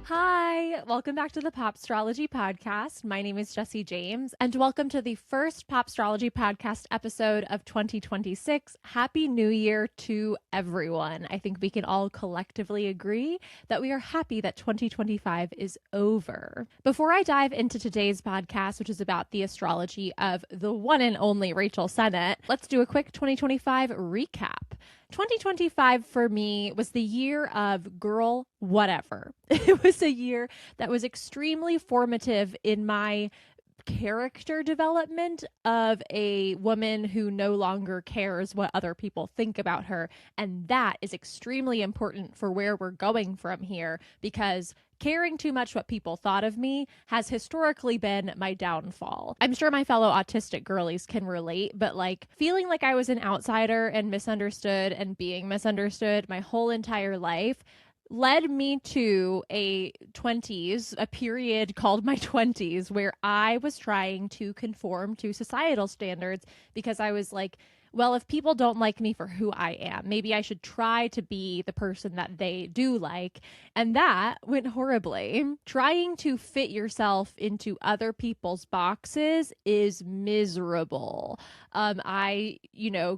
Hi, welcome back to the Pop Astrology Podcast. My name is Jessie James, and welcome to the first Pop Astrology Podcast episode of 2026. Happy New Year to everyone. I think we can all collectively agree that we are happy that 2025 is over. Before I dive into today's podcast, which is about the astrology of the one and only Rachel Sennott, let's do a quick 2025 recap. 2025 for me was the year of girl whatever. It was a year that was extremely formative in my character development of a woman who no longer cares what other people think about her. And that is extremely important for where we're going from here, because caring too much what people thought of me has historically been my downfall. I'm sure my fellow autistic girlies can relate, but like feeling like I was an outsider and misunderstood and being misunderstood my whole entire life led me to a period called my 20s, where I was trying to conform to societal standards because I was like, well, if people don't like me for who I am, maybe I should try to be the person that they do like. And that went horribly. Trying to fit yourself into other people's boxes is miserable. I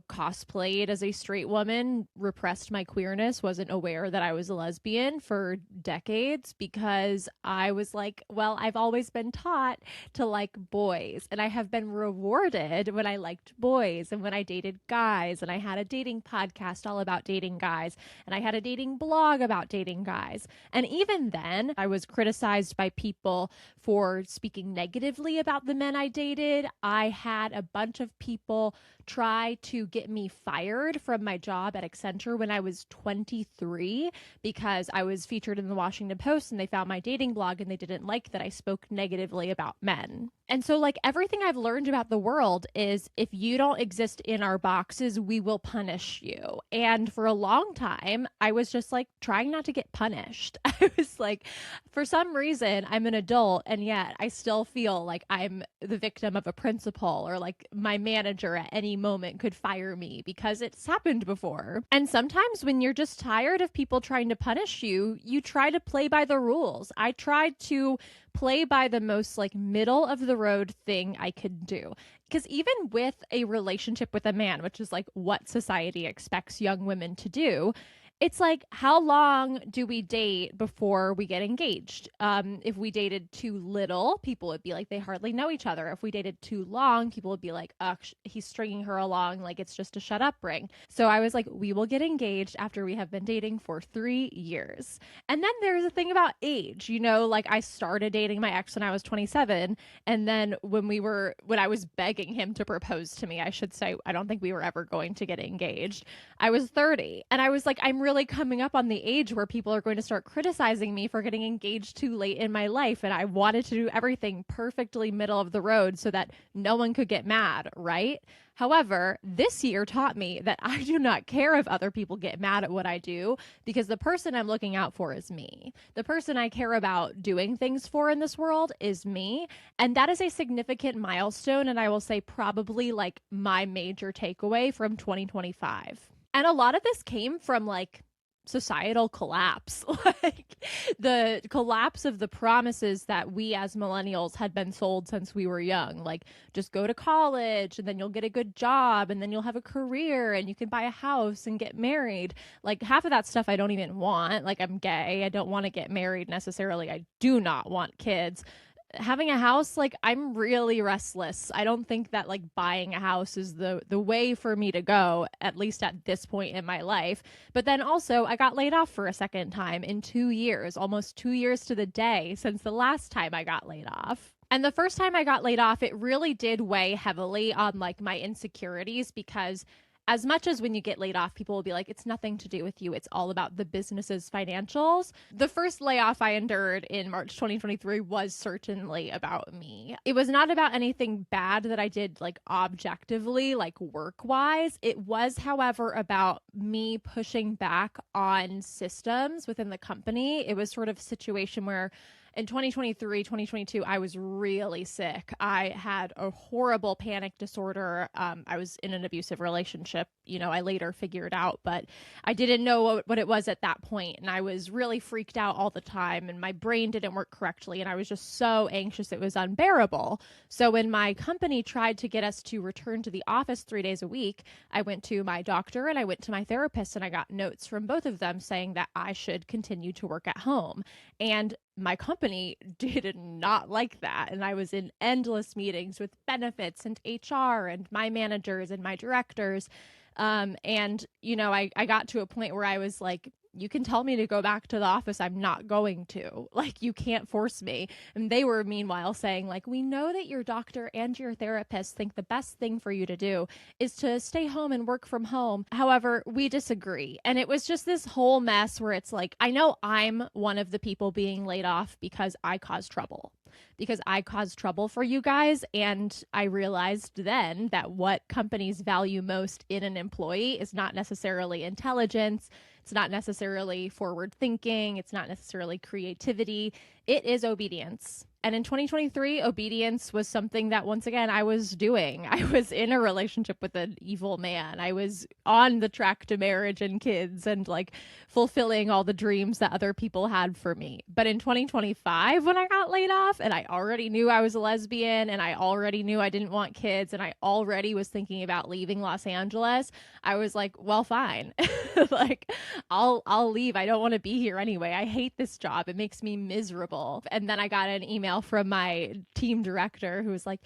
cosplayed as a straight woman, repressed my queerness, wasn't aware that I was a lesbian for decades because I was like, well, I've always been taught to like boys, and I have been rewarded when I liked boys and when I dated guys, and I had a dating podcast all about dating guys, and I had a dating blog about dating guys. And even then, I was criticized by people for speaking negatively about the men I dated. I had a bunch of people try to get me fired from my job at Accenture when I was 23 because I was featured in the Washington Post and they found my dating blog and they didn't like that I spoke negatively about men. And so like everything I've learned about the world is if you don't exist in our boxes, we will punish you. And for a long time, I was just like trying not to get punished. I was like, for some reason, I'm an adult and yet I still feel like I'm the victim of a principal, or like my manager at any moment could fire me because it's happened before. And sometimes when you're just tired of people trying to punish you, you try to play by the rules. I tried to play by the most like middle of the road thing I could do. Because even with a relationship with a man, which is like what society expects young women to do, it's like, how long do we date before we get engaged? If we dated too little, people would be like, they hardly know each other. If we dated too long, people would be like, he's stringing her along like it's just a shut up ring. So I was like, we will get engaged after we have been dating for 3 years. And then there's a thing about age, like I started dating my ex when I was 27. And then when I was begging him to propose to me, I should say, I don't think we were ever going to get engaged. I was 30. And I was like, I'm really coming up on the age where people are going to start criticizing me for getting engaged too late in my life. And I wanted to do everything perfectly middle of the road so that no one could get mad, right? However, this year taught me that I do not care if other people get mad at what I do, because the person I'm looking out for is me. The person I care about doing things for in this world is me. And that is a significant milestone. And I will say probably like my major takeaway from 2025. And a lot of this came from like societal collapse, like the collapse of the promises that we as millennials had been sold since we were young. Like, just go to college and then you'll get a good job and then you'll have a career and you can buy a house and get married. Like, half of that stuff I don't even want. Like, I'm gay. I don't want to get married necessarily. I do not want kids. Having a house, like, I'm really restless. I don't think that like buying a house is the way for me to go, at least at this point in my life. But then also I got laid off for a second time in 2 years, almost 2 years to the day since the last time I got laid off. And the first time I got laid off, it really did weigh heavily on like my insecurities, because as much as when you get laid off, people will be like, it's nothing to do with you, it's all about the business's financials. The first layoff I endured in March 2023 was certainly about me. It was not about anything bad that I did, like objectively, like work-wise. It was, however, about me pushing back on systems within the company. It was sort of a situation where In 2023, 2022, I was really sick. I had a horrible panic disorder. I was in an abusive relationship, I later figured out, but I didn't know what it was at that point. And I was really freaked out all the time, and my brain didn't work correctly. And I was just so anxious, it was unbearable. So when my company tried to get us to return to the office 3 days a week, I went to my doctor and I went to my therapist, and I got notes from both of them saying that I should continue to work at home. And my company did not like that. And I was in endless meetings with benefits and HR and my managers and my directors. I got to a point where I was like, you can tell me to go back to the office. I'm not going to. Like, you can't force me. And they were meanwhile saying, like, we know that your doctor and your therapist think the best thing for you to do is to stay home and work from home. However, we disagree. And it was just this whole mess where it's like, I know I'm one of the people being laid off because I caused trouble. Because I caused trouble for you guys. And I realized then that what companies value most in an employee is not necessarily intelligence. It's not necessarily forward thinking. It's not necessarily creativity. It is obedience. And in 2023, obedience was something that, once again, I was doing. I was in a relationship with an evil man. I was on the track to marriage and kids and like fulfilling all the dreams that other people had for me. But in 2025, when I got laid off and I already knew I was a lesbian and I already knew I didn't want kids and I already was thinking about leaving Los Angeles, I was like, well, fine. Like, I'll leave. I don't want to be here anyway. I hate this job. It makes me miserable. And then I got an email from my team director who was like,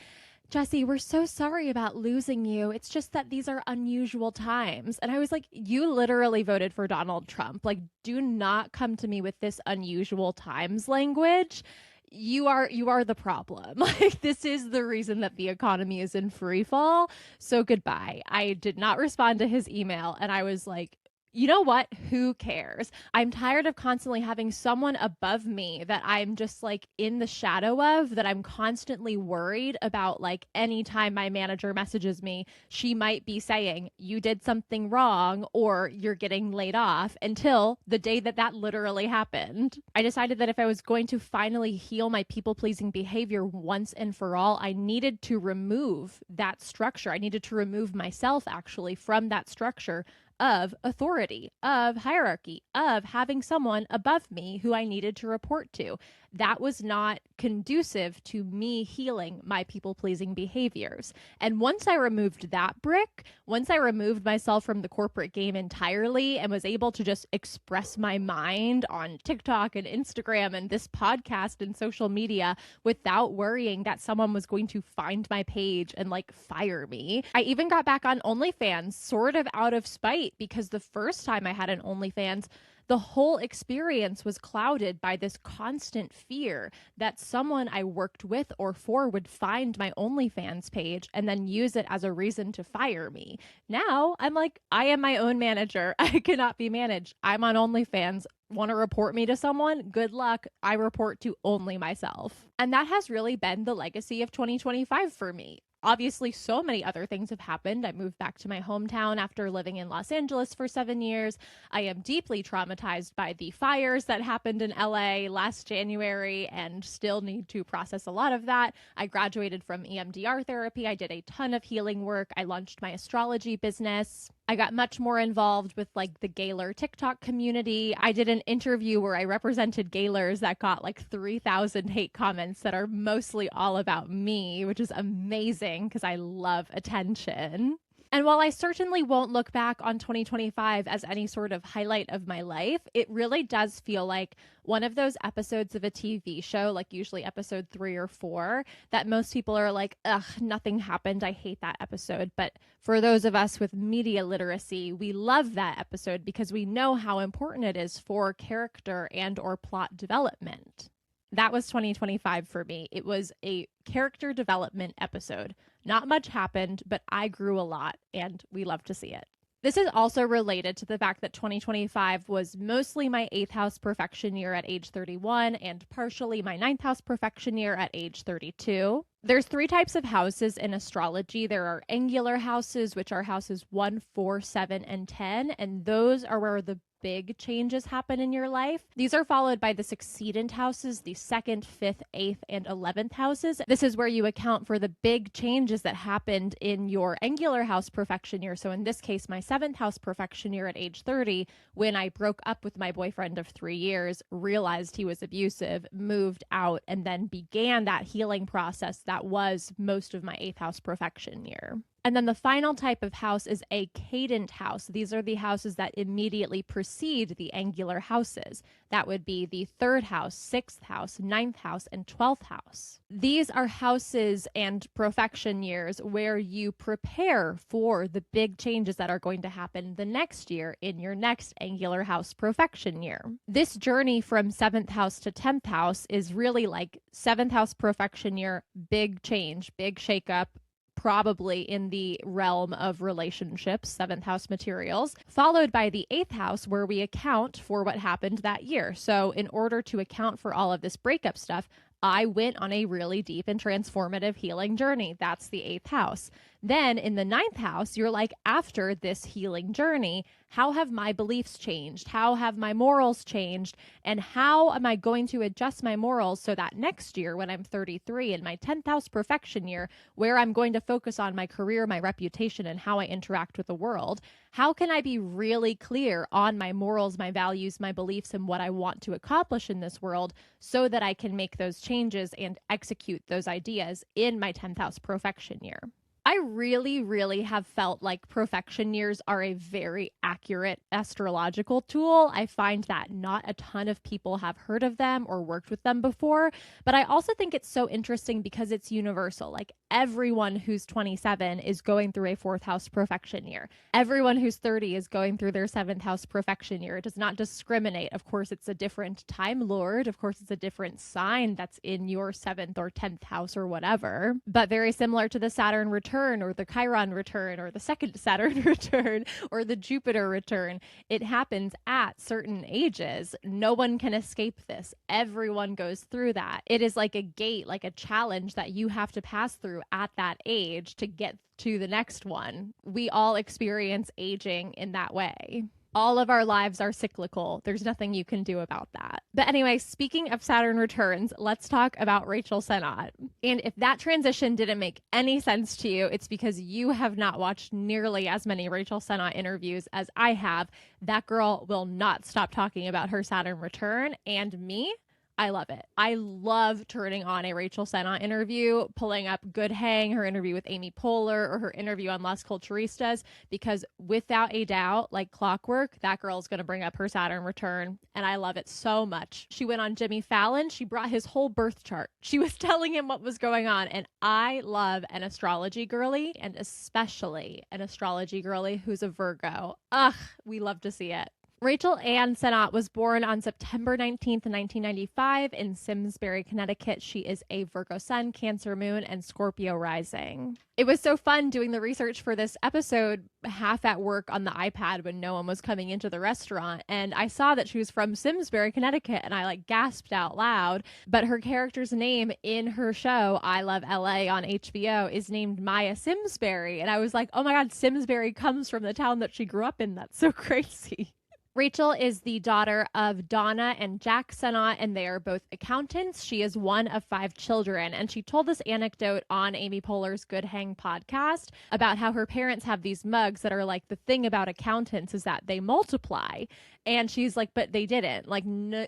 Jessie, we're so sorry about losing you. It's just that these are unusual times. And I was like, you literally voted for Donald Trump. Like, do not come to me with this unusual times language. You are the problem. Like, this is the reason that the economy is in free fall. So goodbye. I did not respond to his email. And I was like, you know what? Who cares? I'm tired of constantly having someone above me that I'm just like in the shadow of, that I'm constantly worried about. Like, anytime my manager messages me, she might be saying, you did something wrong or you're getting laid off, until the day that literally happened. I decided that if I was going to finally heal my people-pleasing behavior once and for all, I needed to remove that structure. I needed to remove myself actually from that structure of authority, of hierarchy, of having someone above me who I needed to report to. That was not conducive to me healing my people-pleasing behaviors. And once I removed that brick, once I removed myself from the corporate game entirely and was able to just express my mind on TikTok and Instagram and this podcast and social media without worrying that someone was going to find my page and like fire me. I even got back on OnlyFans sort of out of spite, because the first time I had an OnlyFans, the whole experience was clouded by this constant fear that someone I worked with or for would find my OnlyFans page and then use it as a reason to fire me. Now I'm like, I am my own manager. I cannot be managed. I'm on OnlyFans. Want to report me to someone? Good luck. I report to only myself. And that has really been the legacy of 2025 for me. Obviously, so many other things have happened. I moved back to my hometown after living in Los Angeles for 7 years. I am deeply traumatized by the fires that happened in LA last January and still need to process a lot of that. I graduated from EMDR therapy. I did a ton of healing work. I launched my astrology business. I got much more involved with like the Gaylor TikTok community. I did an interview where I represented Gaylors that got like 3,000 hate comments that are mostly all about me, which is amazing because I love attention. And while I certainly won't look back on 2025 as any sort of highlight of my life, it really does feel like one of those episodes of a TV show, like usually episode 3 or 4, that most people are like, ugh, nothing happened. I hate that episode. But for those of us with media literacy, we love that episode because we know how important it is for character and or plot development. That was 2025 for me. It was a character development episode. Not much happened, but I grew a lot, and we love to see it. This is also related to the fact that 2025 was mostly my 8th house perfection year at age 31 and partially my 9th house perfection year at age 32. There's 3 types of houses in astrology. There are angular houses, which are houses 1, 4, 7, and 10, and those are where the big changes happen in your life. These are followed by the succedent houses, the 2nd, 5th, 8th, and 11th houses. This is where you account for the big changes that happened in your angular house perfection year. So in this case, my 7th house perfection year at age 30, when I broke up with my boyfriend of 3 years, realized he was abusive, moved out, and then began that healing process that was most of my 8th house perfection year. And then the final type of house is a cadent house. These are the houses that immediately precede the angular houses. That would be the 3rd house, 6th house, 9th house, and 12th house. These are houses and profection years where you prepare for the big changes that are going to happen the next year in your next angular house profection year. This journey from 7th house to 10th house is really like 7th house profection year, big change, big shakeup, probably in the realm of relationships, 7th house materials, followed by the 8th house where we account for what happened that year. So in order to account for all of this breakup stuff, I went on a really deep and transformative healing journey. That's the 8th house. Then in the 9th house, you're like, after this healing journey, how have my beliefs changed? How have my morals changed? And how am I going to adjust my morals so that next year, when I'm 33 in my 10th house perfection year, where I'm going to focus on my career, my reputation, and how I interact with the world, how can I be really clear on my morals, my values, my beliefs, and what I want to accomplish in this world so that I can make those changes and execute those ideas in my 10th house perfection year? I really have felt like profection years are a very accurate astrological tool. I find that not a ton of people have heard of them or worked with them before, but I also think it's so interesting because it's universal. Like everyone who's 27 is going through a 4th house profection year. Everyone who's 30 is going through their 7th house profection year. It does not discriminate. Of course, it's a different time lord. Of course, it's a different sign that's in your 7th or 10th house or whatever, but very similar to the Saturn return or the Chiron return or the 2nd Saturn return or the Jupiter return. It happens at certain ages. No one can escape this. Everyone goes through that. It is like a gate, like a challenge that you have to pass through at that age to get to the next one. We all experience aging in that way. All of our lives are cyclical. There's nothing you can do about that. But anyway, speaking of Saturn returns, let's talk about Rachel Sennott. And if that transition didn't make any sense to you, it's because you have not watched nearly as many Rachel Sennott interviews as I have. That girl will not stop talking about her Saturn return, and me, I love it. I love turning on a Rachel Sennott interview, pulling up Good Hang, her interview with Amy Poehler, or her interview on Las Culturistas, because without a doubt, like clockwork, that girl's going to bring up her Saturn return, and I love it so much. She went on Jimmy Fallon. She brought his whole birth chart. She was telling him what was going on, and I love an astrology girly, and especially an astrology girly who's a Virgo. Ugh, we love to see it. Rachel Ann Sennott was born on September 19th, 1995 in Simsbury, Connecticut. She is a Virgo Sun, Cancer Moon, and Scorpio rising. It was so fun doing the research for this episode, half at work on the iPad when no one was coming into the restaurant. And I saw that she was from Simsbury, Connecticut, and I gasped out loud. But her character's name in her show, I Love LA on HBO, is named Maya Simsbury. And I was like, oh my God, Simsbury comes from the town that she grew up in. That's so crazy. Rachel is the daughter of Donna and Jack Sennott, and they are both accountants. She is one of 5 children, and she told this anecdote on Amy Poehler's Good Hang podcast about how her parents have these mugs that are like, the thing about accountants is that they multiply. And she's like, but they didn't.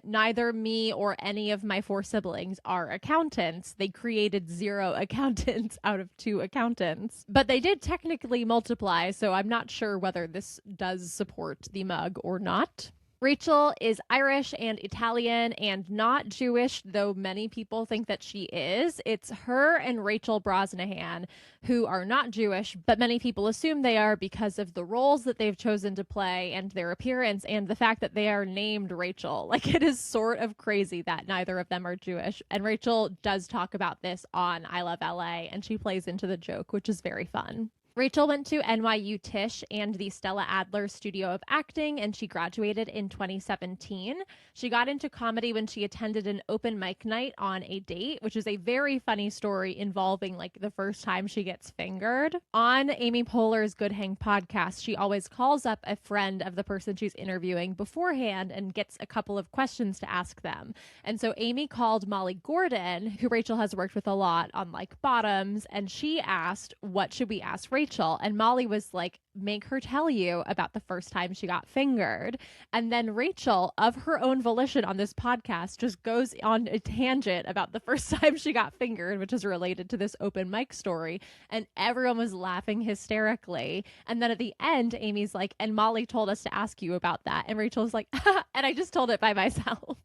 Neither me or any of my 4 siblings are accountants. They created 0 accountants out of 2 accountants. But they did technically multiply, so I'm not sure whether this does support the mug or not. Rachel is Irish and Italian and not Jewish, though many people think that she is. It's her and Rachel Brosnahan who are not Jewish, but many people assume they are because of the roles that they've chosen to play and their appearance and the fact that they are named Rachel. It is sort of crazy that neither of them are Jewish. And Rachel does talk about this on I Love LA, and she plays into the joke, which is very fun. Rachel went to NYU Tisch and the Stella Adler Studio of Acting, and she graduated in 2017. She got into comedy when she attended an open mic night on a date, which is a very funny story involving like the first time she gets fingered. On Amy Poehler's Good Hang podcast, she always calls up a friend of the person she's interviewing beforehand and gets a couple of questions to ask them. And so Amy called Molly Gordon, who Rachel has worked with a lot on like Bottoms, and she asked, what should we ask Rachel? And Molly was like, make her tell you about the first time she got fingered. And then Rachel, of her own volition on this podcast, just goes on a tangent about the first time she got fingered, which is related to this open mic story. And everyone was laughing hysterically. And then at the end, Amy's like, and Molly told us to ask you about that. And Rachel's like, and I just told it by myself.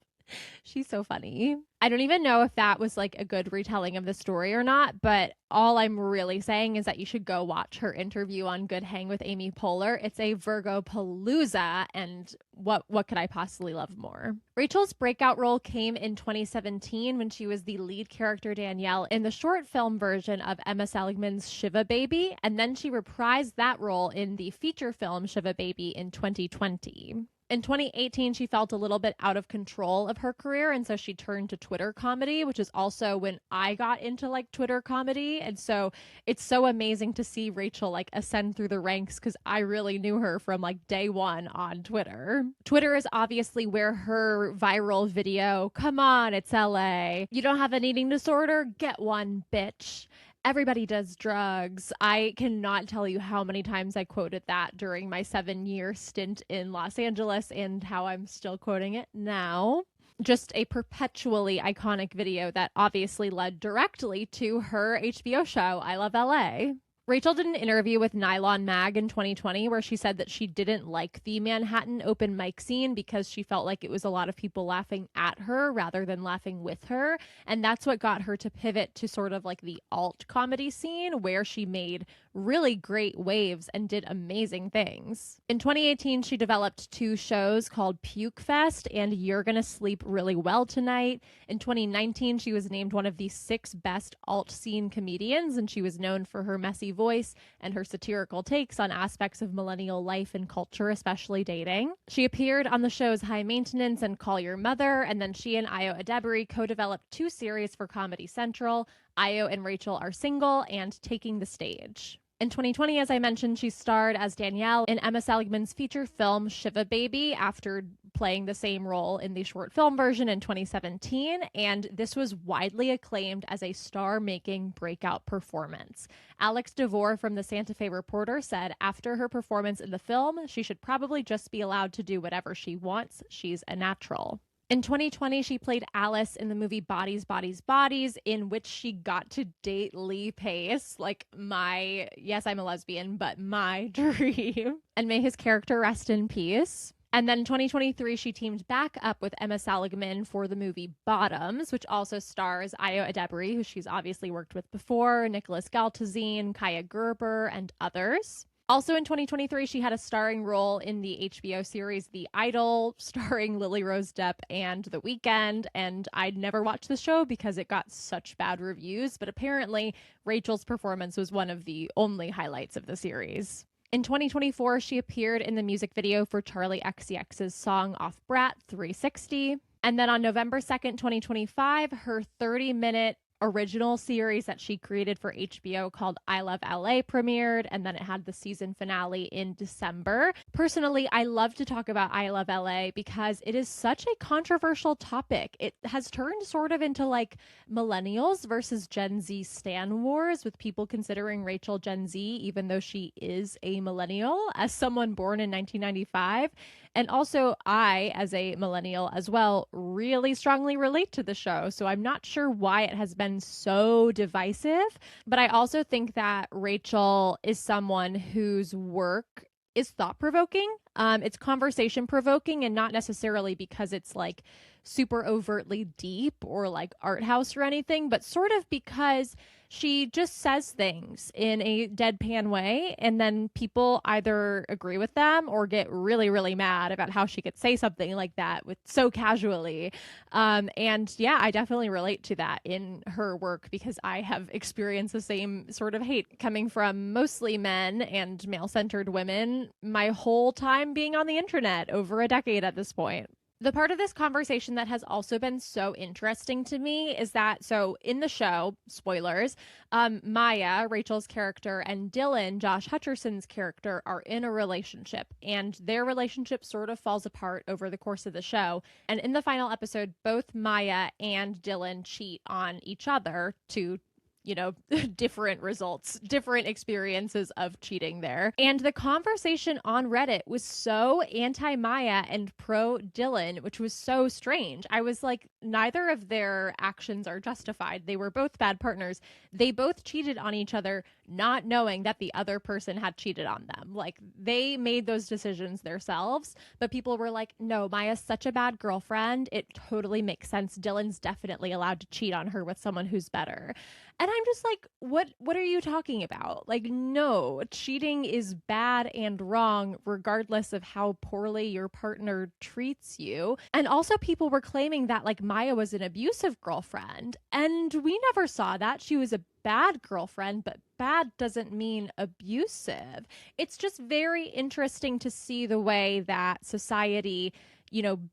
She's so funny. I don't even know if that was like a good retelling of the story or not, but all I'm really saying is that you should go watch her interview on Good Hang with Amy Poehler. It's a Virgo palooza, and what could I possibly love more? Rachel's breakout role came in 2017 when she was the lead character Danielle in the short film version of Emma Seligman's Shiva Baby, and then she reprised that role in the feature film Shiva Baby in 2020. In 2018, she felt a little bit out of control of her career, and so she turned to Twitter comedy, which is also when I got into like Twitter comedy. And so it's so amazing to see Rachel like ascend through the ranks, because I really knew her from like day one on Twitter. Twitter is obviously where her viral video, "Come on, it's LA. You don't have an eating disorder? Get one, bitch. Everybody does drugs." I cannot tell you how many times I quoted that during my 7-year stint in Los Angeles and how I'm still quoting it now. Just a perpetually iconic video that obviously led directly to her HBO show, I Love LA. Rachel did an interview with Nylon Mag in 2020 where she said that she didn't like the Manhattan open mic scene because she felt like it was a lot of people laughing at her rather than laughing with her. And that's what got her to pivot to sort of like the alt comedy scene, where she made really great waves and did amazing things. In 2018, she developed 2 shows called Puke Fest and You're Gonna Sleep Really Well Tonight. In 2019, she was named one of the 6 best alt scene comedians, and she was known for her messy voice and her satirical takes on aspects of millennial life and culture, especially dating. She appeared on the shows High Maintenance and Call Your Mother, and then she and Ayo Edebiri co-developed 2 series for Comedy Central, Ayo and Rachel Are Single and Taking the Stage. In 2020, as I mentioned, she starred as Danielle in Emma Seligman's feature film Shiva Baby after playing the same role in the short film version in 2017, and this was widely acclaimed as a star-making breakout performance. Alex DeVore from the Santa Fe Reporter said after her performance in the film, she should probably just be allowed to do whatever she wants. She's a natural. In 2020, she played Alice in the movie Bodies, Bodies, Bodies, in which she got to date Lee Pace, like yes, I'm a lesbian, but my dream. And may his character rest in peace. And then in 2023, she teamed back up with Emma Seligman for the movie Bottoms, which also stars Ayo Edebiri, who she's obviously worked with before, Nicholas Galtazine, Kaya Gerber, and others. Also in 2023, she had a starring role in the HBO series The Idol, starring Lily Rose Depp and The Weeknd. And I'd never watched the show because it got such bad reviews, but apparently Rachel's performance was one of the only highlights of the series. In 2024, she appeared in the music video for Charli XCX's song Off Brat 360. And then on November 2nd, 2025, her 30-minute original series that she created for HBO called I Love LA premiered, and then it had the season finale in December. Personally, I love to talk about I Love LA because it is such a controversial topic. It has turned sort of into like millennials versus Gen Z stan wars, with people considering Rachel Gen Z, even though she is a millennial, as someone born in 1995. And also, I, as a millennial as well, really strongly relate to the show. So I'm not sure why it has been so divisive. But I also think that Rachel is someone whose work is thought-provoking. It's conversation-provoking, and not necessarily because it's like super overtly deep or like art house or anything, but sort of because she just says things in a deadpan way, and then people either agree with them or get really, really mad about how she could say something like that with so casually. And yeah, I definitely relate to that in her work because I have experienced the same sort of hate coming from mostly men and male-centered women my whole time being on the internet, over a decade at this point. The part of this conversation that has also been so interesting to me is that, so in the show, spoilers, Maya, Rachel's character, and Dylan, Josh Hutcherson's character, are in a relationship, and their relationship sort of falls apart over the course of the show. And in the final episode, both Maya and Dylan cheat on each other to different results, different experiences of cheating there. And the conversation on Reddit was so anti-Maya and pro-Dylan, which was so strange. I was like, neither of their actions are justified. They were both bad partners. They both cheated on each other, not knowing that the other person had cheated on them. Like, they made those decisions themselves, but people were like, no, Maya's such a bad girlfriend. It totally makes sense. Dylan's definitely allowed to cheat on her with someone who's better. And I'm just like, what are you talking about? Like, no, cheating is bad and wrong regardless of how poorly your partner treats you. And also people were claiming that like Maya was an abusive girlfriend, and we never saw that. She was a bad girlfriend, but bad doesn't mean abusive. It's just very interesting to see the way that society,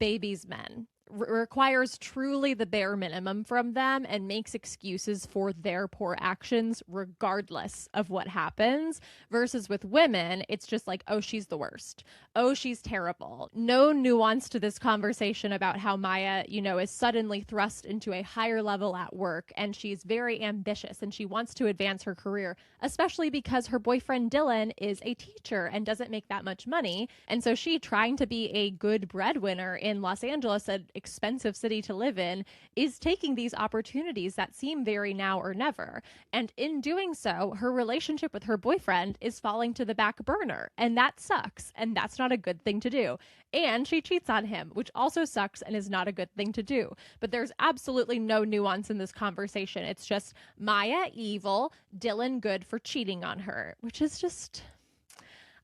babies men, requires truly the bare minimum from them and makes excuses for their poor actions regardless of what happens, versus with women it's just like, oh, she's the worst, oh, she's terrible. No nuance to this conversation about how Maya is suddenly thrust into a higher level at work, and she's very ambitious and she wants to advance her career, especially because her boyfriend Dylan is a teacher and doesn't make that much money, and so she, trying to be a good breadwinner in Los Angeles, a expensive city to live in, is taking these opportunities that seem very now or never. And in doing so, her relationship with her boyfriend is falling to the back burner. And that sucks. And that's not a good thing to do. And she cheats on him, which also sucks and is not a good thing to do. But there's absolutely no nuance in this conversation. It's just Maya evil, Dylan good for cheating on her, which is just,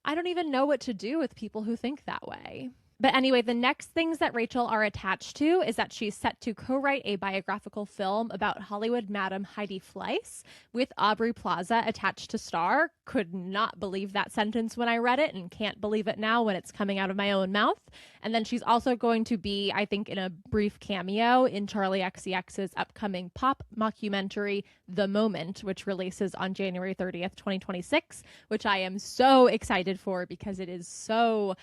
I don't even know what to do with people who think that way. But anyway, the next things that Rachel are attached to is that she's set to co-write a biographical film about Hollywood Madam Heidi Fleiss with Aubrey Plaza attached to star. Could not believe that sentence when I read it and can't believe it now when it's coming out of my own mouth. And then she's also going to be, I think, in a brief cameo in Charlie XCX's upcoming pop mockumentary, The Moment, which releases on January 30th, 2026, which I am so excited for because it is so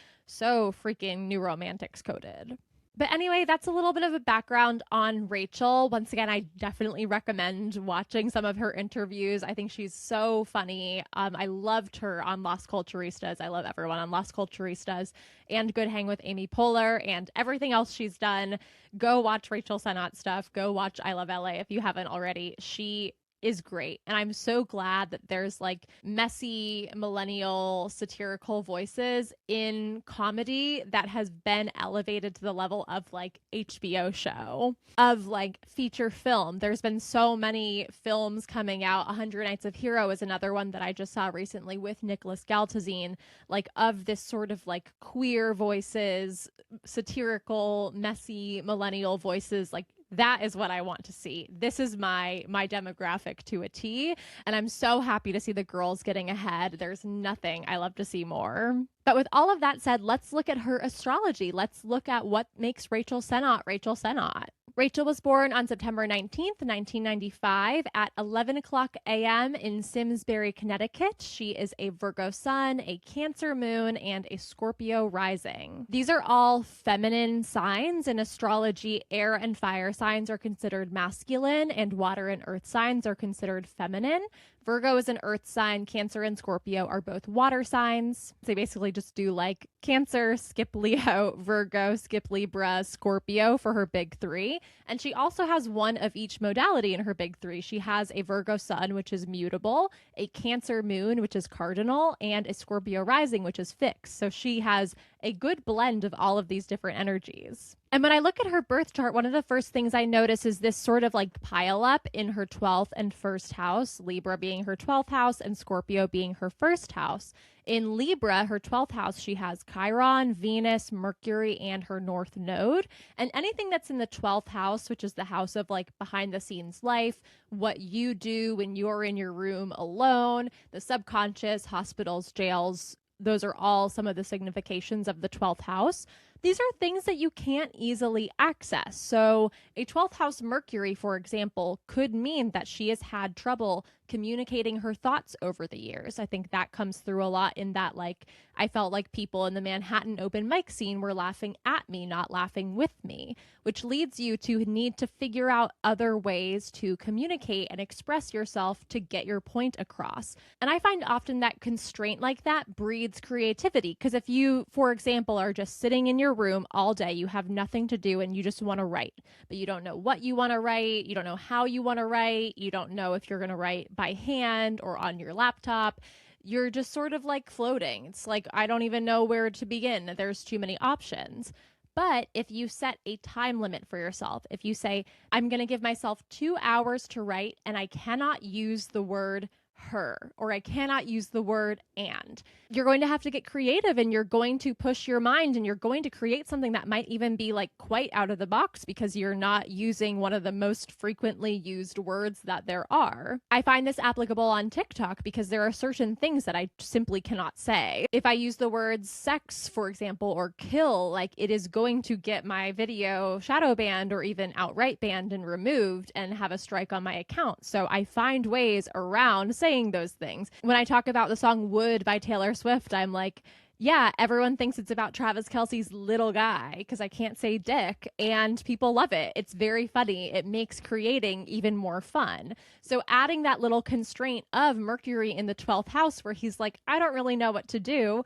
freaking New Romantics coded. But anyway, that's a little bit of a background on Rachel. Once again, I definitely recommend watching some of her interviews. I think she's so funny. I loved her on Las Culturistas. I love everyone on Las Culturistas and Good Hang with Amy Poehler and everything else she's done. Go watch Rachel Sennott stuff. Go watch I Love LA if you haven't already. She is great. And I'm so glad that there's like messy millennial satirical voices in comedy that has been elevated to the level of like HBO show, of like feature film. There's been so many films coming out. 100 Nights of Hero is another one that I just saw recently with Nicholas Galtazine, like of this sort of like queer voices, satirical, messy millennial voices. Like, that is what I want to see. This is my demographic to a T, and I'm so happy to see the girls getting ahead. There's nothing I love to see more. But with all of that said, let's look at her astrology. Let's look at what makes Rachel Sennott Rachel Sennott. Rachel was born on September 19th, 1995 at 11 o'clock a.m. in Simsbury, Connecticut. She is a Virgo Sun, a Cancer Moon, and a Scorpio rising. These are all feminine signs. In astrology, air and fire signs are considered masculine, and water and earth signs are considered feminine. Virgo is an earth sign. Cancer and Scorpio are both water signs. They basically just do like Cancer, skip Leo, Virgo, skip Libra, Scorpio for her big three. And she also has one of each modality in her big three. She has a Virgo sun, which is mutable, a Cancer moon, which is cardinal, and a Scorpio rising, which is fixed. So she has a good blend of all of these different energies. And when I look at her birth chart, one of the first things I notice is this sort of like pile up in her 12th and first house, Libra being her 12th house and Scorpio being her first house. In Libra, her 12th house, she has Chiron, Venus, Mercury, and her North Node. And anything that's in the 12th house, which is the house of like behind the scenes life, what you do when you're in your room alone, the subconscious, hospitals, jails, those are all some of the significations of the 12th house. These are things that you can't easily access. So a 12th house Mercury, for example, could mean that she has had trouble communicating her thoughts over the years. I think that comes through a lot in that, like, I felt like people in the Manhattan open mic scene were laughing at me, not laughing with me, which leads you to need to figure out other ways to communicate and express yourself to get your point across. And I find often that constraint like that breeds creativity. Because if you, for example, are just sitting in your room all day, you have nothing to do and you just want to write, but you don't know what you want to write, you don't know how you want to write, you don't know if you're going to write by hand or on your laptop. You're just sort of like floating. It's like, I don't even know where to begin. There's too many options. But if you set a time limit for yourself, if you say, I'm going to give myself 2 hours to write and I cannot use the word her, or I cannot use the word and, you're going to have to get creative and you're going to push your mind and you're going to create something that might even be like quite out of the box because you're not using one of the most frequently used words that there are. I find this applicable on TikTok because there are certain things that I simply cannot say. If I use the words sex, for example, or kill, like it is going to get my video shadow banned or even outright banned and removed and have a strike on my account. So I find ways around saying those things. When I talk about the song Would by Taylor Swift, I'm like, yeah, everyone thinks it's about Travis Kelce's little guy because I can't say dick, and people love it. It's very funny. It makes creating even more fun. So adding that little constraint of Mercury in the 12th house where he's like, I don't really know what to do,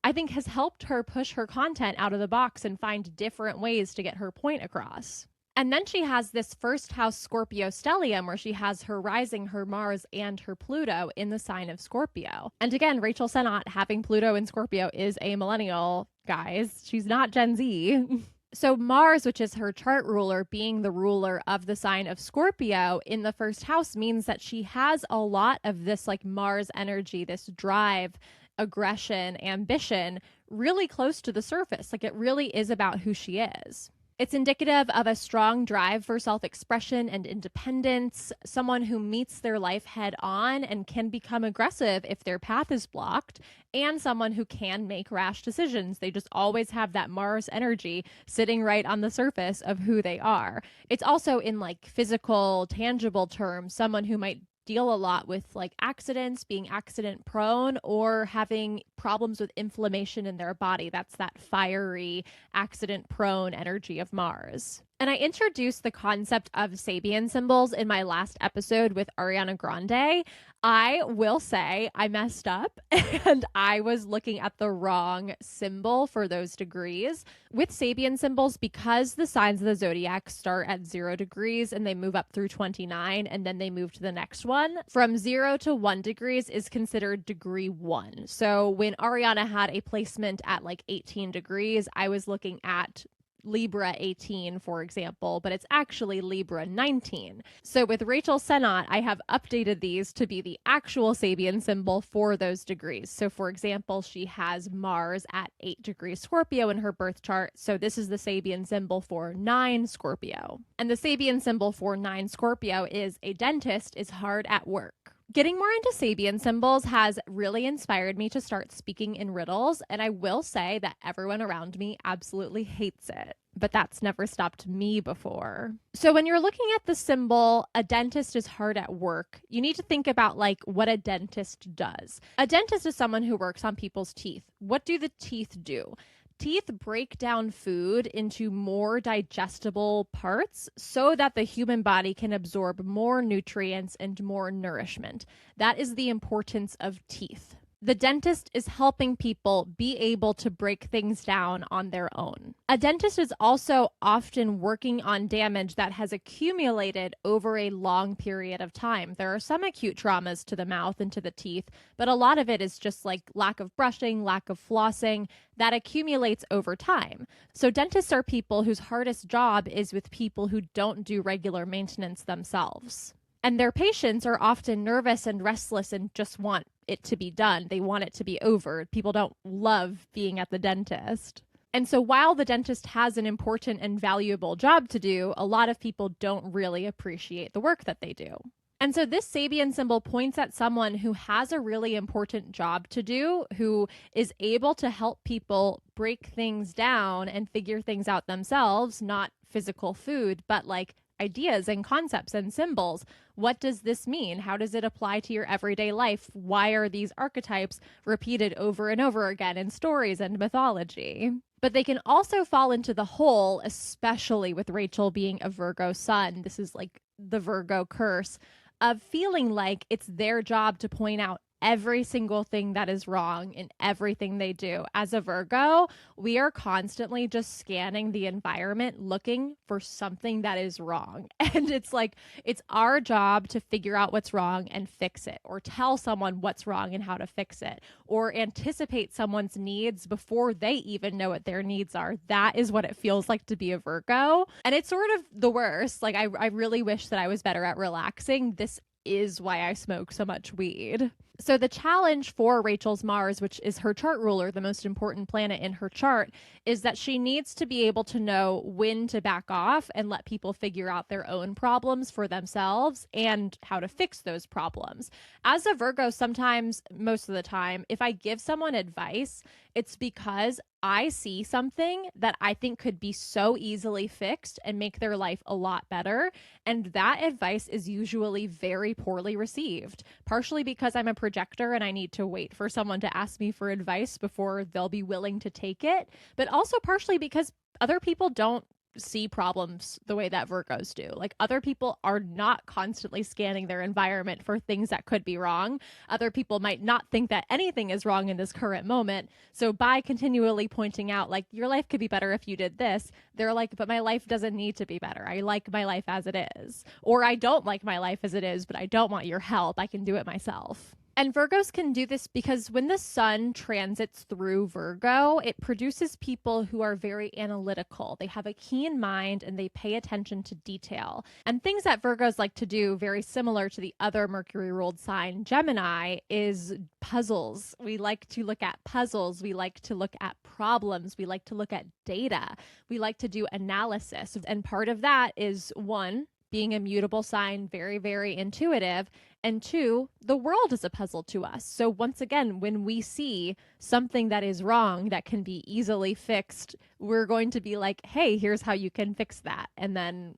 I think has helped her push her content out of the box and find different ways to get her point across. And then she has this first house Scorpio stellium where she has her rising, her Mars, and her Pluto in the sign of Scorpio. And again, Rachel Sennott having Pluto in Scorpio is a millennial, guys. She's not Gen Z. So Mars, which is her chart ruler, being the ruler of the sign of Scorpio in the first house means that she has a lot of this like Mars energy, this drive, aggression, ambition, really close to the surface. Like it really is about who she is. It's indicative of a strong drive for self-expression and independence, someone who meets their life head on and can become aggressive if their path is blocked, and someone who can make rash decisions. They just always have that Mars energy sitting right on the surface of who they are. It's also in like physical, tangible terms, someone who might deal a lot with like accidents, being accident prone, or having problems with inflammation in their body. That's that fiery, accident prone energy of Mars. And I introduced the concept of Sabian symbols in my last episode with Ariana Grande. I will say I messed up and I was looking at the wrong symbol for those degrees. With Sabian symbols, because the signs of the zodiac start at 0 degrees and they move up through 29 and then they move to the next one, from 0 to 1 degrees is considered degree 1. So when Ariana had a placement at like 18 degrees, I was looking at Libra 18, for example, but it's actually Libra 19. So with Rachel Sennott, I have updated these to be the actual Sabian symbol for those degrees. So for example, she has Mars at 8 degrees Scorpio in her birth chart. So this is the Sabian symbol for 9 Scorpio. And the Sabian symbol for 9 Scorpio is a dentist is hard at work. Getting more into Sabian symbols has really inspired me to start speaking in riddles, and I will say that everyone around me absolutely hates it, but that's never stopped me before. So when you're looking at the symbol, a dentist is hard at work, you need to think about like what a dentist does. A dentist is someone who works on people's teeth. What do the teeth do? Teeth break down food into more digestible parts so that the human body can absorb more nutrients and more nourishment. That is the importance of teeth. The dentist is helping people be able to break things down on their own. A dentist is also often working on damage that has accumulated over a long period of time. There are some acute traumas to the mouth and to the teeth, but a lot of it is just like lack of brushing, lack of flossing that accumulates over time. So dentists are people whose hardest job is with people who don't do regular maintenance themselves. And their patients are often nervous and restless and just want it to be done. They want it to be over. People don't love being at the dentist. And so while the dentist has an important and valuable job to do, a lot of people don't really appreciate the work that they do. And so this Sabian symbol points at someone who has a really important job to do, who is able to help people break things down and figure things out themselves, not physical food, but like ideas and concepts and symbols. What does this mean? How does it apply to your everyday life? Why are these archetypes repeated over and over again in stories and mythology? But they can also fall into the hole, especially with Rachel being a Virgo sun. This is like the Virgo curse of feeling like it's their job to point out every single thing that is wrong in everything they do. As a Virgo, we are constantly just scanning the environment looking for something that is wrong. And it's like, it's our job to figure out what's wrong and fix it, or tell someone what's wrong and how to fix it, or anticipate someone's needs before they even know what their needs are. That is what it feels like to be a Virgo. And it's sort of the worst. Like, I really wish that I was better at relaxing. This is why I smoke so much weed. So the challenge for Rachel's Mars, which is her chart ruler, the most important planet in her chart, is that she needs to be able to know when to back off and let people figure out their own problems for themselves and how to fix those problems. As a Virgo, sometimes, most of the time, if I give someone advice, it's because I see something that I think could be so easily fixed and make their life a lot better. And that advice is usually very poorly received, partially because I'm a projector and I need to wait for someone to ask me for advice before they'll be willing to take it, but also partially because other people don't see problems the way that Virgos do. Like, other people are not constantly scanning their environment for things that could be wrong. Other people might not think that anything is wrong in this current moment. So by continually pointing out, like, your life could be better if you did this, they're like, but my life doesn't need to be better. I like my life as it is. Or I don't like my life as it is, but I don't want your help. I can do it myself. And Virgos can do this because when the sun transits through Virgo, it produces people who are very analytical. They have a keen mind and they pay attention to detail. And things that Virgos like to do, very similar to the other Mercury-ruled sign, Gemini, is puzzles. We like to look at puzzles. We like to look at problems. We like to look at data. We like to do analysis. And part of that is, one, being a mutable sign, very, very intuitive. And two, the world is a puzzle to us. So once again, when we see something that is wrong that can be easily fixed, we're going to be like, hey, here's how you can fix that. And then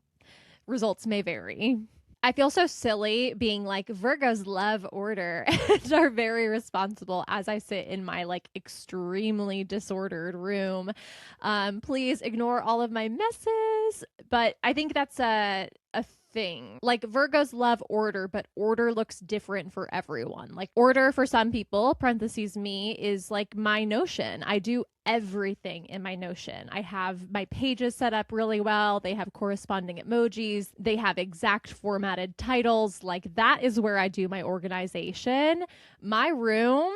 results may vary. I feel so silly being like, Virgos love order and are very responsible as I sit in my like extremely disordered room. Please ignore all of my messes. But I think that's a thing. Like, Virgos love order, but order looks different for everyone. Like, order for some people, parentheses me, is like my Notion. I do everything in my Notion. I have my pages set up really well. They have corresponding emojis. They have exact formatted titles. Like, that is where I do my organization. My room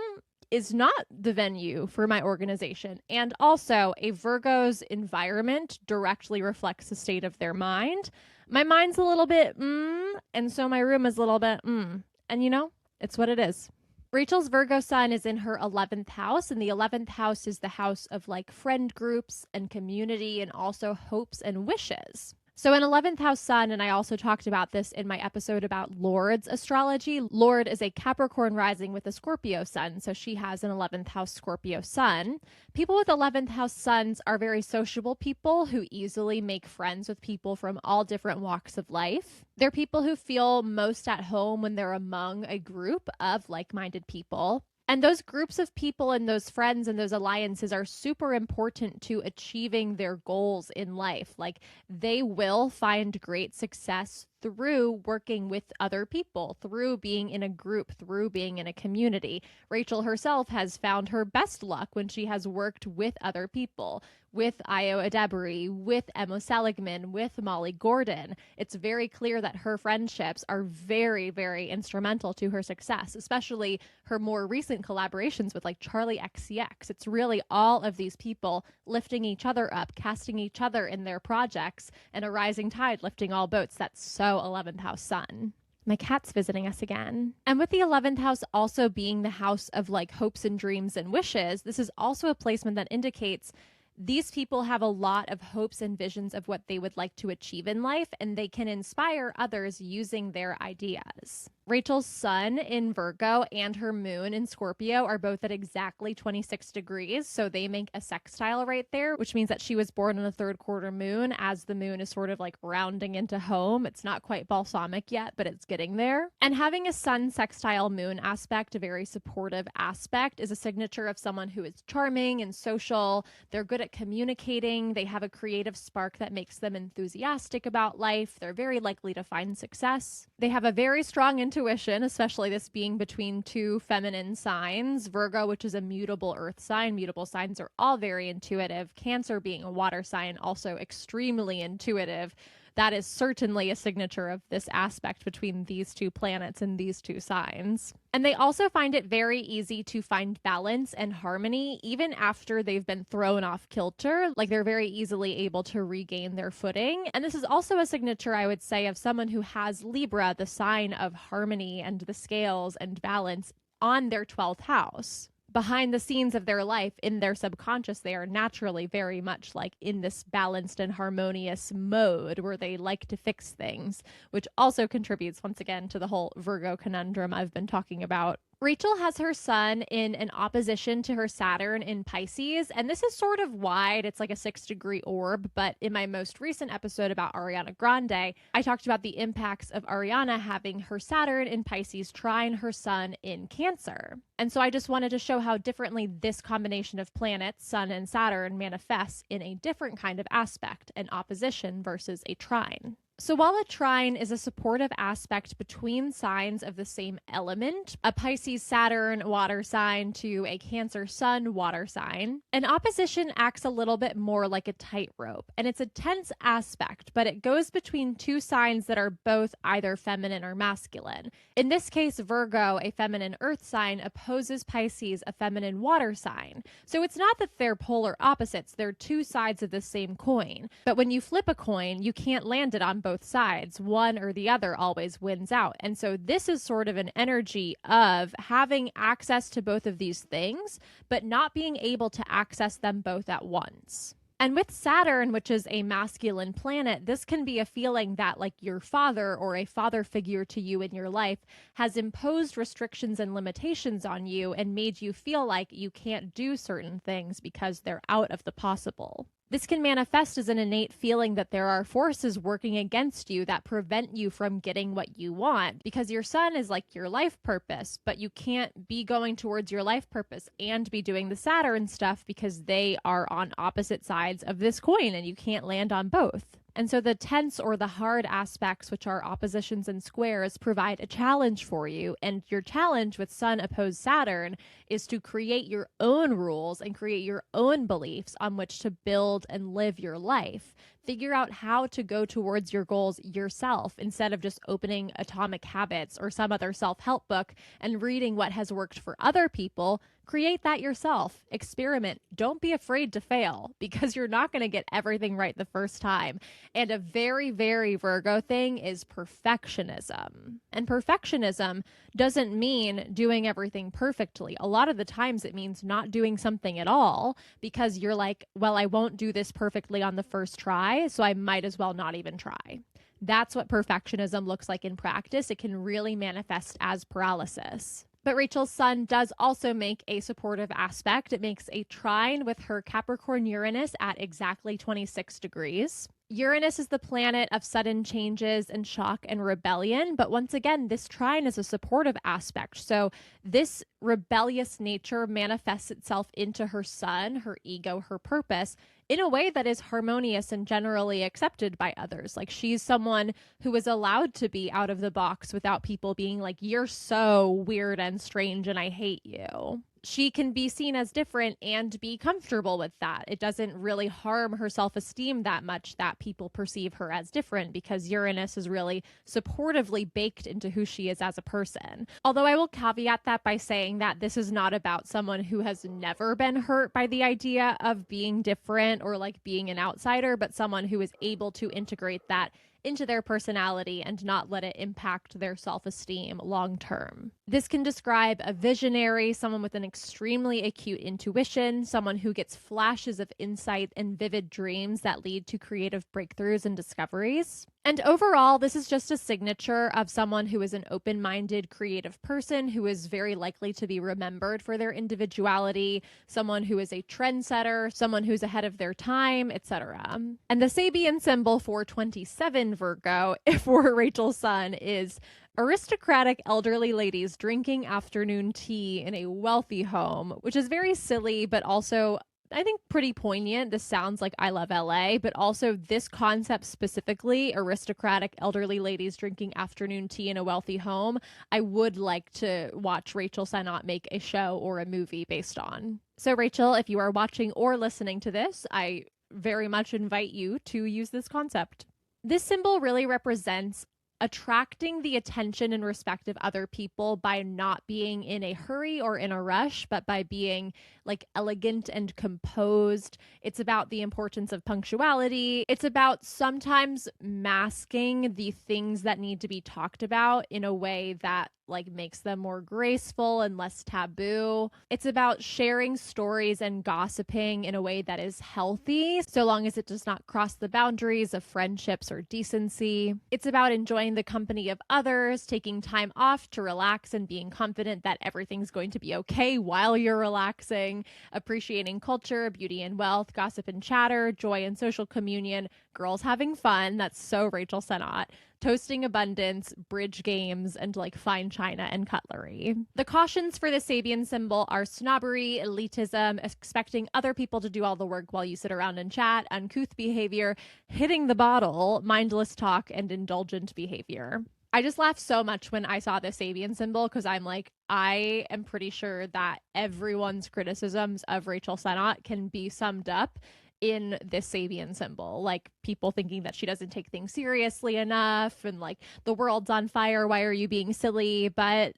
is not the venue for my organization. And also, a Virgo's environment directly reflects the state of their mind. My mind's a little bit and so my room is a little bit and you know, it's what it is. Rachel's Virgo sun is in her 11th house, and the 11th house is the house of like friend groups and community and also hopes and wishes. So an 11th house sun, and I also talked about this in my episode about Lord's astrology. Lord is a Capricorn rising with a Scorpio sun, so she has an 11th house Scorpio sun. People with 11th house suns are very sociable people who easily make friends with people from all different walks of life. They're people who feel most at home when they're among a group of like-minded people. And those groups of people and those friends and those alliances are super important to achieving their goals in life. Like, they will find great success through working with other people, through being in a group, through being in a community. Rachel herself has found her best luck when she has worked with other people, with Io Adebari, with Emma Seligman, with Molly Gordon. It's very clear that her friendships are very, very instrumental to her success, especially her more recent collaborations with like Charlie XCX. It's really all of these people lifting each other up, casting each other in their projects, and a rising tide lifting all boats. That's so 11th house sun. My cat's visiting us again. And with the 11th house also being the house of like hopes and dreams and wishes, this is also a placement that indicates these people have a lot of hopes and visions of what they would like to achieve in life, and they can inspire others using their ideas. Rachel's sun in Virgo and her moon in Scorpio are both at exactly 26 degrees, so they make a sextile right there, which means that she was born on a third quarter moon as the moon is sort of like rounding into home. It's not quite balsamic yet, but it's getting there. And having a sun sextile moon aspect, a very supportive aspect, is a signature of someone who is charming and social. They're good at communicating. They have a creative spark that makes them enthusiastic about life. They're very likely to find success. They have a very strong intuition, especially this being between two feminine signs. Virgo, which is a mutable earth sign. Mutable signs are all very intuitive. Cancer, being a water sign, also extremely intuitive. That is certainly a signature of this aspect between these two planets and these two signs. And they also find it very easy to find balance and harmony even after they've been thrown off kilter. Like, they're very easily able to regain their footing. And this is also a signature, I would say, of someone who has Libra, the sign of harmony and the scales and balance, on their 12th house. Behind the scenes of their life, in their subconscious, they are naturally very much like in this balanced and harmonious mode where they like to fix things, which also contributes once again to the whole Virgo conundrum I've been talking about. Rachel has her sun in an opposition to her Saturn in Pisces, and this is sort of wide. It's like a 6-degree orb, but in my most recent episode about Ariana Grande, I talked about the impacts of Ariana having her Saturn in Pisces trine her sun in Cancer. And so I just wanted to show how differently this combination of planets, Sun and Saturn, manifests in a different kind of aspect, an opposition versus a trine. So while a trine is a supportive aspect between signs of the same element, a Pisces Saturn water sign to a Cancer Sun water sign, an opposition acts a little bit more like a tightrope. And it's a tense aspect, but it goes between two signs that are both either feminine or masculine. In this case, Virgo, a feminine earth sign, opposes Pisces, a feminine water sign. So it's not that they're polar opposites, they're two sides of the same coin. But when you flip a coin, you can't land it on both sides. One or the other always wins out. And so this is sort of an energy of having access to both of these things, but not being able to access them both at once. And with Saturn, which is a masculine planet, this can be a feeling that like your father or a father figure to you in your life has imposed restrictions and limitations on you and made you feel like you can't do certain things because they're out of the possible. This can manifest as an innate feeling that there are forces working against you that prevent you from getting what you want, because your sun is like your life purpose, but you can't be going towards your life purpose and be doing the Saturn stuff because they are on opposite sides of this coin and you can't land on both. And so the tense or the hard aspects, which are oppositions and squares, provide a challenge for you. And your challenge with Sun opposed Saturn is to create your own rules and create your own beliefs on which to build and live your life. Figure out how to go towards your goals yourself instead of just opening Atomic Habits or some other self-help book and reading what has worked for other people. Create that yourself. Experiment. Don't be afraid to fail because you're not going to get everything right the first time. And a very, very Virgo thing is perfectionism. And perfectionism doesn't mean doing everything perfectly. A lot of the times it means not doing something at all because you're like, well, I won't do this perfectly on the first try, so I might as well not even try. That's what perfectionism looks like in practice. It can really manifest as paralysis. But Rachel's sun does also make a supportive aspect. It makes a trine with her Capricorn Uranus at exactly 26 degrees. Uranus is the planet of sudden changes and shock and rebellion. But once again, this trine is a supportive aspect. So this rebellious nature manifests itself into her sun, her ego, her purpose in a way that is harmonious and generally accepted by others. Like she's someone who is allowed to be out of the box without people being like, you're so weird and strange and I hate you. She can be seen as different and be comfortable with that. It doesn't really harm her self-esteem that much that people perceive her as different because Uranus is really supportively baked into who she is as a person. Although I will caveat that by saying that this is not about someone who has never been hurt by the idea of being different or like being an outsider, but someone who is able to integrate that into their personality and not let it impact their self-esteem long term. This can describe a visionary, someone with an extremely acute intuition, someone who gets flashes of insight and vivid dreams that lead to creative breakthroughs and discoveries. And overall, this is just a signature of someone who is an open-minded, creative person who is very likely to be remembered for their individuality, someone who is a trendsetter, someone who's ahead of their time, etc. And the Sabian symbol for 27 Virgo, for Rachel's Sun, is aristocratic elderly ladies drinking afternoon tea in a wealthy home, which is very silly, but also I think pretty poignant. This sounds like I Love LA, but also this concept specifically, aristocratic elderly ladies drinking afternoon tea in a wealthy home, I would like to watch Rachel Sennott make a show or a movie based on. So Rachel, if you are watching or listening to this, I very much invite you to use this concept. This symbol really represents attracting the attention and respect of other people by not being in a hurry or in a rush, but by being like elegant and composed. It's about the importance of punctuality. It's about sometimes masking the things that need to be talked about in a way that like makes them more graceful and less taboo. It's about sharing stories and gossiping in a way that is healthy, so long as it does not cross the boundaries of friendships or decency. It's about enjoying the company of others, taking time off to relax and being confident that everything's going to be okay while you're relaxing, appreciating culture, beauty and wealth, gossip and chatter, joy and social communion, girls having fun. That's so Rachel Sennott. Toasting abundance, bridge games, and like fine china and cutlery. The cautions for the Sabian symbol are snobbery, elitism, expecting other people to do all the work while you sit around and chat, uncouth behavior, hitting the bottle, mindless talk, and indulgent behavior. I just laughed so much when I saw the Sabian symbol because I'm like, I am pretty sure that everyone's criticisms of Rachel Sennott can be summed up in this Sabian symbol, like people thinking that she doesn't take things seriously enough and like the world's on fire, why are you being silly? But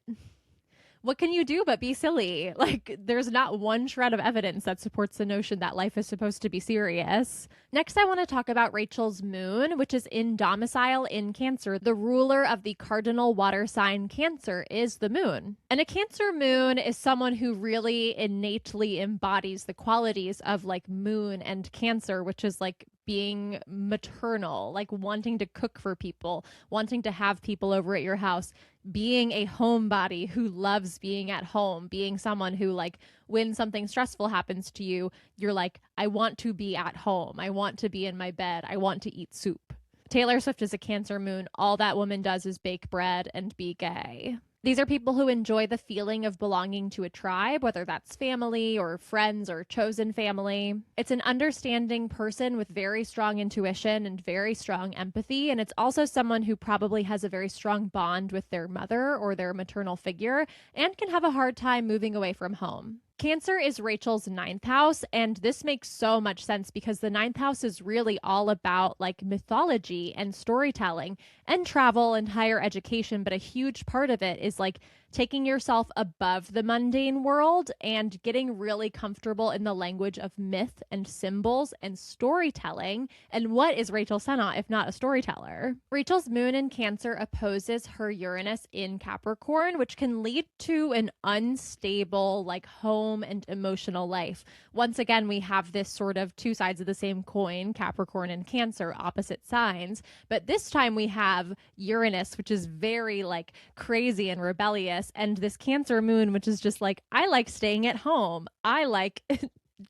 what can you do but be silly? Like there's not one shred of evidence that supports the notion that life is supposed to be serious. Next, I want to talk about Rachel's moon, which is in domicile in Cancer. The ruler of the cardinal water sign Cancer is the moon. And a Cancer moon is someone who really innately embodies the qualities of like moon and Cancer, which is like being maternal, like wanting to cook for people, wanting to have people over at your house, being a homebody who loves being at home, being someone who like when something stressful happens to you, you're like, I want to be at home. I want to be in my bed. I want to eat soup. Taylor Swift is a Cancer moon. All that woman does is bake bread and be gay. These are people who enjoy the feeling of belonging to a tribe, whether that's family or friends or chosen family. It's an understanding person with very strong intuition and very strong empathy. And it's also someone who probably has a very strong bond with their mother or their maternal figure and can have a hard time moving away from home. Cancer is Rachel's 9th house, and this makes so much sense because the 9th house is really all about like mythology and storytelling and travel and higher education, but a huge part of it is like taking yourself above the mundane world and getting really comfortable in the language of myth and symbols and storytelling. And what is Rachel Sennott if not a storyteller? Rachel's moon in Cancer opposes her Uranus in Capricorn, which can lead to an unstable like home and emotional life. Once again, we have this sort of two sides of the same coin, Capricorn and Cancer, opposite signs. But this time we have Uranus, which is very like crazy and rebellious, and this Cancer moon, which is just like, I like staying at home. I like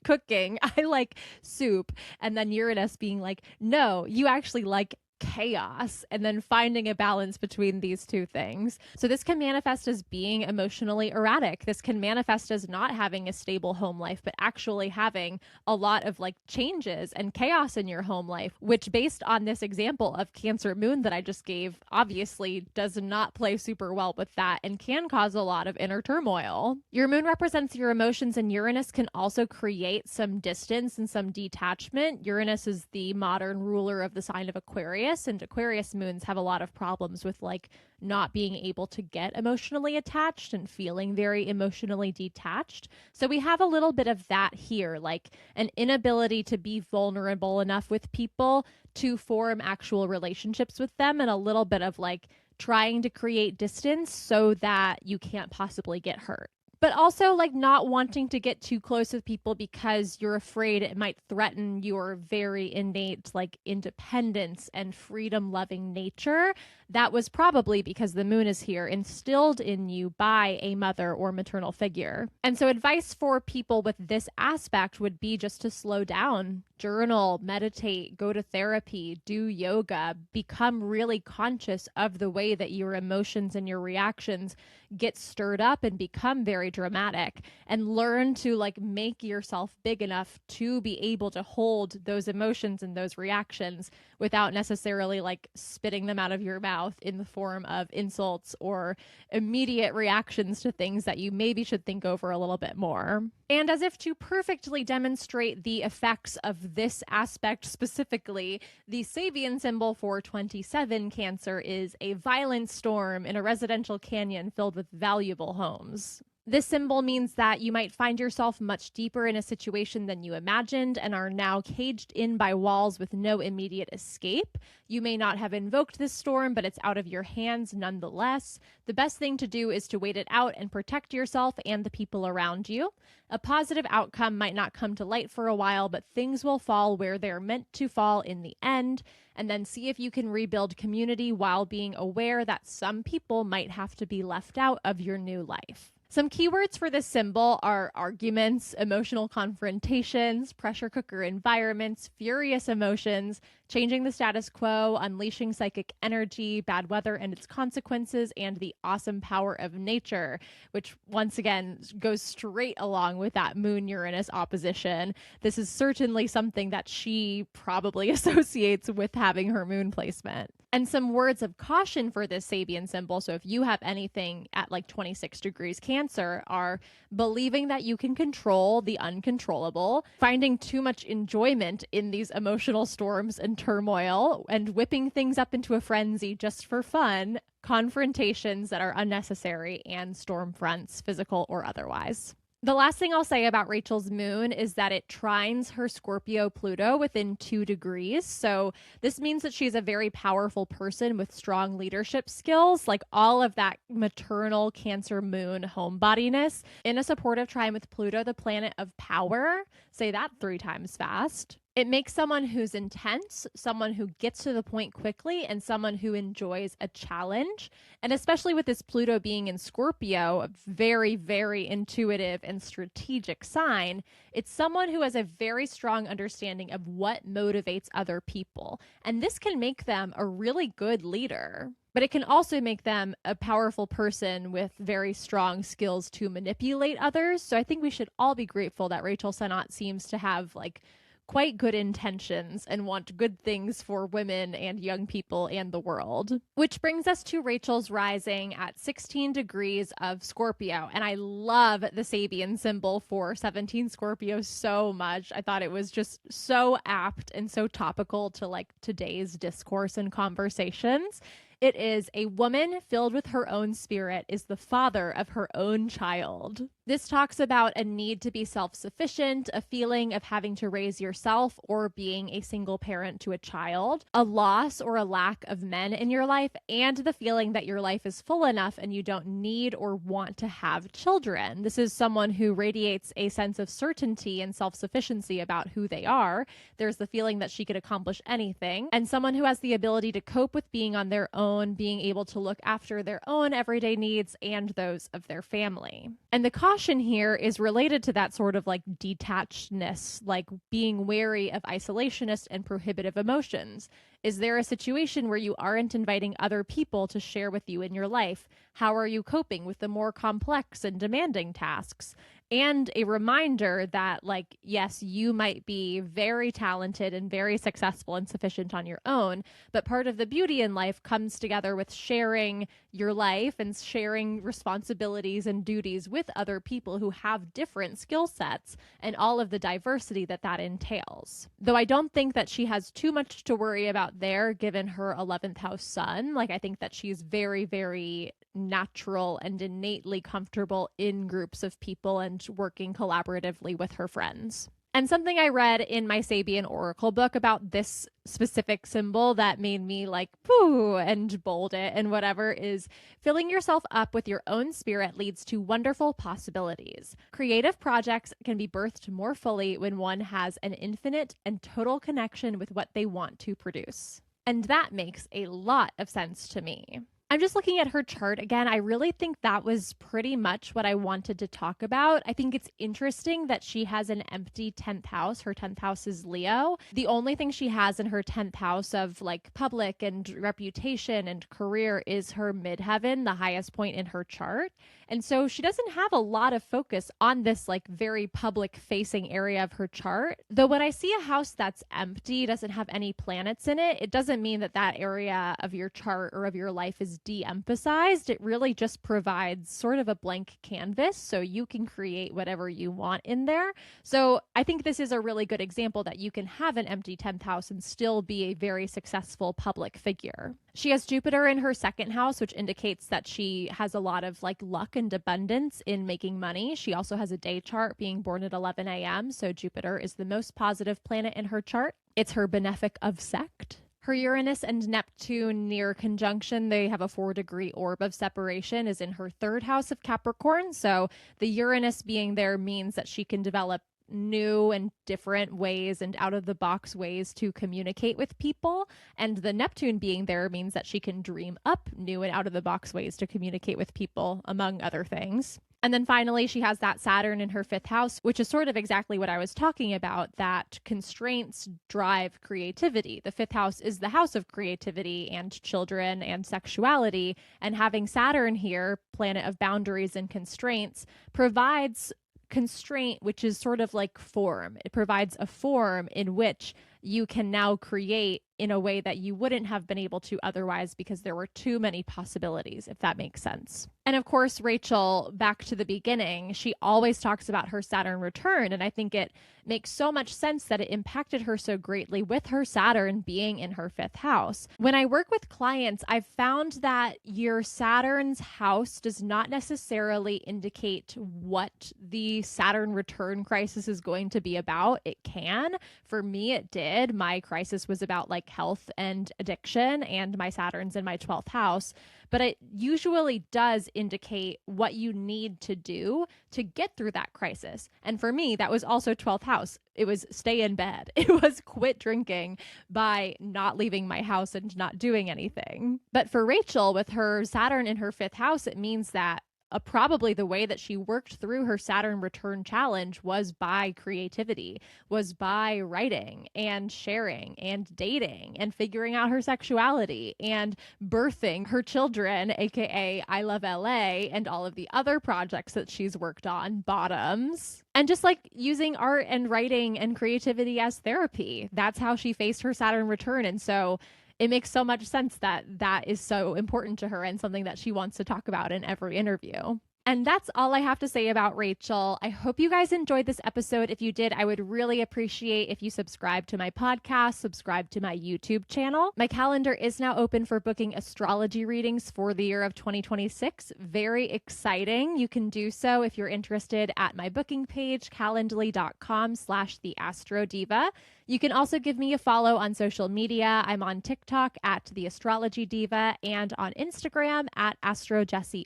cooking. I like soup. And then Uranus being like, no, you actually like chaos, and then finding a balance between these two things. So this can manifest as being emotionally erratic. This can manifest as not having a stable home life, but actually having a lot of like changes and chaos in your home life, which based on this example of Cancer moon that I just gave, obviously does not play super well with that and can cause a lot of inner turmoil. Your moon represents your emotions, and Uranus can also create some distance and some detachment. Uranus is the modern ruler of the sign of Aquarius, and Aquarius moons have a lot of problems with like not being able to get emotionally attached and feeling very emotionally detached. So we have a little bit of that here, like an inability to be vulnerable enough with people to form actual relationships with them, and a little bit of like trying to create distance so that you can't possibly get hurt. But also like not wanting to get too close with people because you're afraid it might threaten your very innate like independence and freedom loving nature. That was probably because the moon is here, instilled in you by a mother or maternal figure. And so advice for people with this aspect would be just to slow down, journal, meditate, go to therapy, do yoga, become really conscious of the way that your emotions and your reactions get stirred up and become very dramatic, and learn to like make yourself big enough to be able to hold those emotions and those reactions without necessarily like spitting them out of your mouth in the form of insults or immediate reactions to things that you maybe should think over a little bit more. And as if to perfectly demonstrate the effects of this aspect specifically, the Sabian symbol for 27 Cancer is a violent storm in a residential canyon filled with valuable homes. This symbol means that you might find yourself much deeper in a situation than you imagined and are now caged in by walls with no immediate escape. You may not have invoked this storm, but it's out of your hands nonetheless. The best thing to do is to wait it out and protect yourself and the people around you. A positive outcome might not come to light for a while, but things will fall where they're meant to fall in the end. And then see if you can rebuild community while being aware that some people might have to be left out of your new life. Some keywords for this symbol are arguments, emotional confrontations, pressure cooker environments, furious emotions, changing the status quo, unleashing psychic energy, bad weather and its consequences, and the awesome power of nature, which once again goes straight along with that Moon-Uranus opposition. This is certainly something that she probably associates with having her moon placement. And some words of caution for this Sabian symbol, so if you have anything at like 26 degrees Cancer, are believing that you can control the uncontrollable, finding too much enjoyment in these emotional storms and turmoil, and whipping things up into a frenzy just for fun, confrontations that are unnecessary, and storm fronts, physical or otherwise. The last thing I'll say about Rachel's moon is that it trines her Scorpio Pluto within 2 degrees. So this means that she's a very powerful person with strong leadership skills, like all of that maternal Cancer moon homebodiness in a supportive trine with Pluto, the planet of power. Say that 3 times fast. It makes someone who's intense, someone who gets to the point quickly, and someone who enjoys a challenge. And especially with this Pluto being in Scorpio, a very, very intuitive and strategic sign, it's someone who has a very strong understanding of what motivates other people. And this can make them a really good leader. But it can also make them a powerful person with very strong skills to manipulate others. So I think we should all be grateful that Rachel Sennott seems to have like quite good intentions and want good things for women and young people and the world. Which brings us to Rachel's rising at 16 degrees of Scorpio. And I love the Sabian symbol for 17 Scorpio so much. I thought it was just so apt and so topical to like today's discourse and conversations. It is a woman filled with her own spirit is the father of her own child. This talks about a need to be self-sufficient, a feeling of having to raise yourself or being a single parent to a child, a loss or a lack of men in your life, and the feeling that your life is full enough and you don't need or want to have children. This is someone who radiates a sense of certainty and self-sufficiency about who they are. There's the feeling that she could accomplish anything, and someone who has the ability to cope with being on their own own, being able to look after their own everyday needs and those of their family. And the caution here is related to that sort of like detachedness, like being wary of isolationist and prohibitive emotions. Is there a situation where you aren't inviting other people to share with you in your life? How are you coping with the more complex and demanding tasks? And a reminder that, like, yes, you might be very talented and very successful and sufficient on your own, but part of the beauty in life comes together with sharing your life and sharing responsibilities and duties with other people who have different skill sets and all of the diversity that that entails. Though I don't think that she has too much to worry about there, given her 11th house sun. Like, I think that she's very, very natural and innately comfortable in groups of people and working collaboratively with her friends. And something I read in my Sabian Oracle book about this specific symbol that made me like, pooh, and bold it and whatever is filling yourself up with your own spirit leads to wonderful possibilities. Creative projects can be birthed more fully when one has an infinite and total connection with what they want to produce. And that makes a lot of sense to me. I'm just looking at her chart again. I really think that was pretty much what I wanted to talk about. I think it's interesting that she has an empty 10th house. Her 10th house is Leo. The only thing she has in her 10th house of like public and reputation and career is her midheaven, the highest point in her chart. And so she doesn't have a lot of focus on this like very public facing area of her chart. Though when I see a house that's empty, doesn't have any planets in it, it doesn't mean that that area of your chart or of your life is de-emphasized. It really just provides sort of a blank canvas so you can create whatever you want in there. So I think this is a really good example that you can have an empty 10th house and still be a very successful public figure. She has Jupiter in her second house, which indicates that she has a lot of like luck and abundance in making money. She also has a day chart being born at 11 a.m. So Jupiter is the most positive planet in her chart. It's her benefic of sect. Her Uranus and Neptune near conjunction, they have a 4-degree orb of separation, is in her third house of Capricorn. So the Uranus being there means that she can develop new and different ways and out of the box ways to communicate with people. And the Neptune being there means that she can dream up new and out of the box ways to communicate with people, among other things. And then finally, she has that Saturn in her 5th house, which is sort of exactly what I was talking about, that constraints drive creativity. The 5th house is the house of creativity and children and sexuality. And having Saturn here, planet of boundaries and constraints, provides constraint, which is sort of like form. It provides a form in which you can now create in a way that you wouldn't have been able to otherwise because there were too many possibilities, if that makes sense. And of course, Rachel, back to the beginning, she always talks about her Saturn return. And I think it makes so much sense that it impacted her so greatly with her Saturn being in her 5th house. When I work with clients, I've found that your Saturn's house does not necessarily indicate what the Saturn return crisis is going to be about. It can. For me, it did. My crisis was about like health and addiction, and my Saturn's in my 12th house. But it usually does indicate what you need to do to get through that crisis. And for me, that was also 12th house. It was stay in bed. It was quit drinking by not leaving my house and not doing anything. But for Rachel, with her Saturn in her 5th house, it means that probably the way that she worked through her Saturn return challenge was by creativity, was by writing and sharing and dating and figuring out her sexuality and birthing her children, aka I Love LA, and all of the other projects that she's worked on, Bottoms. And just like using art and writing and creativity as therapy. That's how she faced her Saturn return. And so it makes so much sense that that is so important to her and something that she wants to talk about in every interview. And that's all I have to say about Rachel. I hope you guys enjoyed this episode. If you did, I would really appreciate if you subscribe to my podcast, subscribe to my YouTube channel. My calendar is now open for booking astrology readings for the year of 2026. Very exciting. You can do so if you're interested at my booking page, calendly.com/theastrodiva. You can also give me a follow on social media. I'm on TikTok at the Astrology Diva and on Instagram at @AstroJessie_.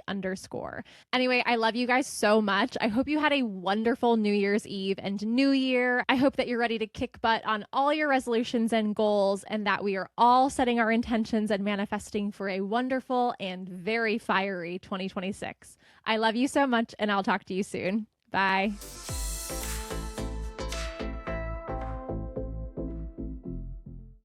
Anyway, Anyway, I love you guys so much. I hope you had a wonderful New Year's Eve and New Year. I hope that you're ready to kick butt on all your resolutions and goals, and that we are all setting our intentions and manifesting for a wonderful and very fiery 2026. I love you so much, and I'll talk to you soon. Bye.